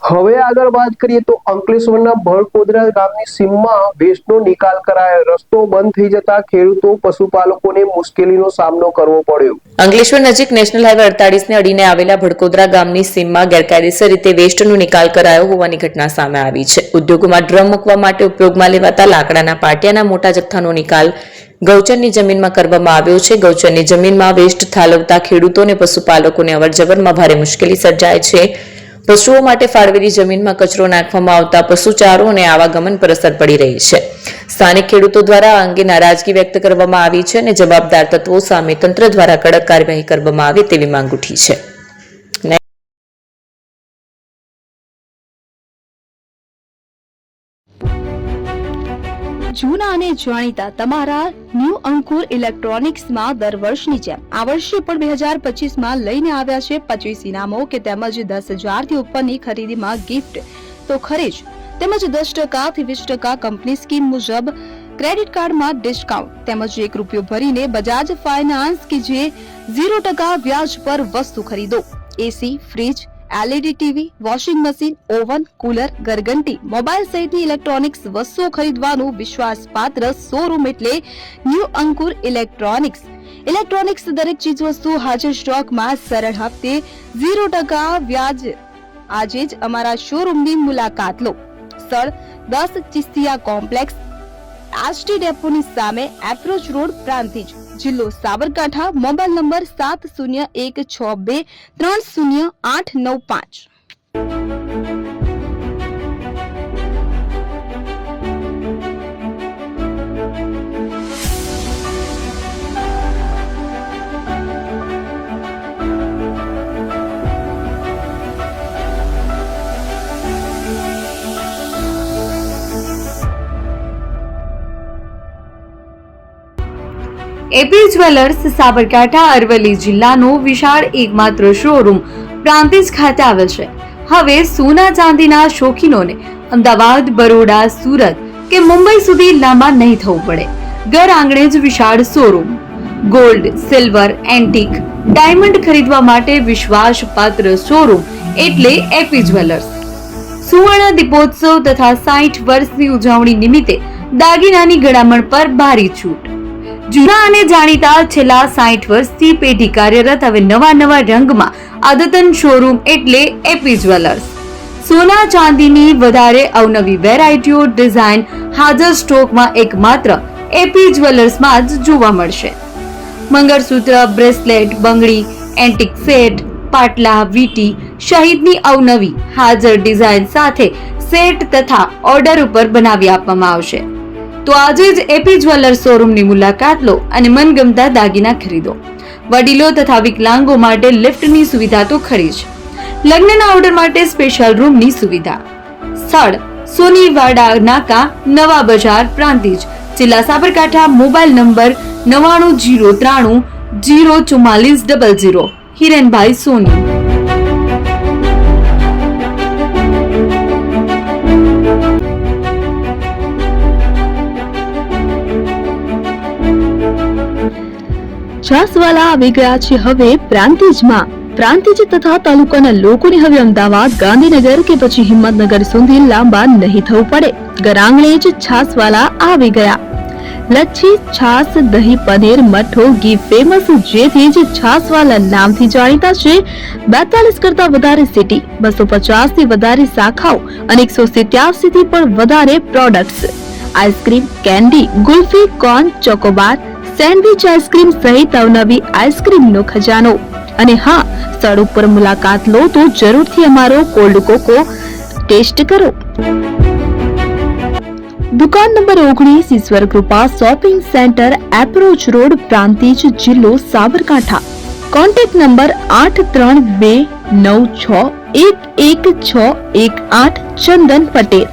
હવે આગળ વાત કરીએ તો અંકલેશ્વરના ભળકોદરા ગામની સીમમાં વેસ્ટનો નિકાલ કરાયો. રસ્તો બંધ થઈ જતા ખેડૂતો પશુપાલકોને મુશ્કેલીનો સામનો કરવો પડ્યો. અંકલેશ્વર નજીક નેશનલ હાઈવે 48 ને અડીને આવેલા ભળકોદરા ગામની સીમમાં ગેરકાયદેસર રીતે વેસ્ટનો નિકાલ કરાયો હોવાની ઘટના સામે આવી છે. ઉદ્યોગોમાં ડ્રમ મૂકવા માટે ઉપયોગમાં લેવાતા લાકડાના પાટિયાના મોટા જથ્થાનો નિકાલ ગૌચરની જમીનમાં કરવામાં આવ્યો છે. ગૌચરની જમીનમાં વેસ્ટ ઠાલવતા ખેડૂતો અને પશુપાલકોને અવરજવરમાં ભારે મુશ્કેલી સર્જાય છે. પશુઓ માટે ફાળવેલી જમીનમાં કચરો નાખવામાં આવતા પશુચારો અને આવાગમન પર અસર પડી રહી છે. સ્થાનિક ખેડૂતો દ્વારા આ અંગે નારાજગી વ્યક્ત કરવામાં આવી છે અને જવાબદાર તત્વો સામે તંત્ર દ્વારા કડક કાર્યવાહી કરવામાં આવે તેવી માંગ ઉઠી છે. જૂના અને જાણીતા તમારા ન્યૂ અંકુર ઇલેક્ટ્રોનિક્સમાં દર વર્ષની જેમ આ વર્ષે પણ 2025માં લઈને આવ્યા છે 25 ઇનામો કે તેમજ 10,000 થી ઉપરની ખરીદીમાં ગિફ્ટ તો ખરીદ તેમજ 10% થી 20% કંપની સ્કીમ મુજબ ક્રેડિટ કાર્ડમાં ડિસ્કાઉન્ટ તેમજ ₹1 ભરીને બજાજ ફાઇનાન્સ કે જે 0% વ્યાજ પર વસ્તુ ખરીદો. AC, fridge, LED TV, washing machine, oven, cooler, ગરગંટી, મોબાઈલ સહિતની ઇલેક્ટ્રોનિક્સ વસ્તુઓ ખરીદવાનું વિશ્વાસપાત્ર શોરૂમ એટલે ન્યૂ અંકુર ઇલેક્ટ્રોનિક્સ. ઇલેક્ટ્રોનિક્સ દરેક ચીજ વસ્તુ હાજર સ્ટોકમાં સરળ હપ્તે 0% વ્યાજ. આજે જ અમારા શોરૂમની મુલાકાત લો. સ્થળ 10 ચિસ્તિયા કોમ્પ્લેક્સ, આષ્ટી ડેપોની સામે, એપ્રોચ રોડ, પ્રાંતિજ, જિલ્લો Sabarkantha. Mobile number 7016230895. AP jewellers Sabarkantha Aravalli જિલ્લાનો વિશાળ એકમાત્ર શોરૂમ પ્રાંતિજ ખાતે આવેલ છે. હવે સોના ચાંદીના શોખીનોને અમદાવાદ, બરોડા, સુરત કે મુંબઈ સુધી લાંબા નહીં થવું પડે. ઘર આંગણે જ વિશાળ showroom. Gold, silver, antique, diamond ખરીદવા માટે વિશ્વાસપાત્ર શોરૂમ એટલે એપી જ્વેલર્સ. સુવર્ણ દીપોત્સવ તથા 60 વર્ષની ઉજવણી નિમિત્તે દાગીનાની ગળામણ પર ભારી છૂટ. જૂના અને જાણીતા છેલ્લા 60 વર્ષથી પેઢી કાર્યરત હવે નવા રંગમાં અદ્યતન શોરૂમ એટલે એપી જ્વેલર્સ. સોના ચાંદીની વધારે અવનવી વેરાયટીઓ, ડિઝાઇન હાજર સ્ટોકમાં એકમાત્ર એપી જ્વેલર્સમાં જ જોવા મળશે. મંગળસૂત્ર, બ્રેસલેટ, બંગડી, એન્ટિક સેટ, પાટલા, વીટી સહિતની અવનવી હાજર ડિઝાઇન સાથે સેટ તથા ઓર્ડર ઉપર બનાવી આપવામાં આવશે. તો આજે જ એપી જ્વેલર્સ શોરૂમની મુલાકાત લો અને મનગમતા દાગીના ખરીદો. વડીલો તથા વિકલાંગો માટે લિફ્ટની સુવિધા તો ખરી જ. લગ્નના ઓર્ડર માટે સ્પેશિયલ રૂમની સુવિધા. સ્થળ સોનીવાડા નાકા, નવા બજાર, પ્રાંતિજ, જિલ્લા સાબરકાંઠા. Mobile number 9903304400. હિરેનભાઈ સોની. છાસવાલા આવી ગયા છે હવે પ્રાંતિજમાં. પ્રાંતિજ તથા તાલુકાના લોકોને હવે અમદાવાદ, ગાંધીનગર કે પછી હિંમતનગર સુધી લાંબા નહીં થવું પડે. ઘર આંગણે જ છાસવાલા આવી ગયા. લચ્છી, છાસ, દહીં, પનીર, મઠો, ઘી ફેમસ, જેથી જ છાસવાલા નામથી જાણીતા છે. 42 કરતા વધારે સિટી, 250 થી વધારે શાખાઓ અને 187 થી પણ વધારે products. Ice cream, candy, kulfi, corn, Chocobar, sandwich ice cream સહિત અવનવી આઈસ્ક્રીમનો ખજાનો. અને હા, સ્થળ ઉપર મુલાકાત લો તો જરૂરથી અમારો કોલ્ડ કોકો ટેસ્ટ કરો. દુકાન number 19, Ishwar Krupa shopping centre, approach road, Prantij, જિલ્લો સાબરકાંઠા. Contact number 8329611618. ચંદન પટેલ.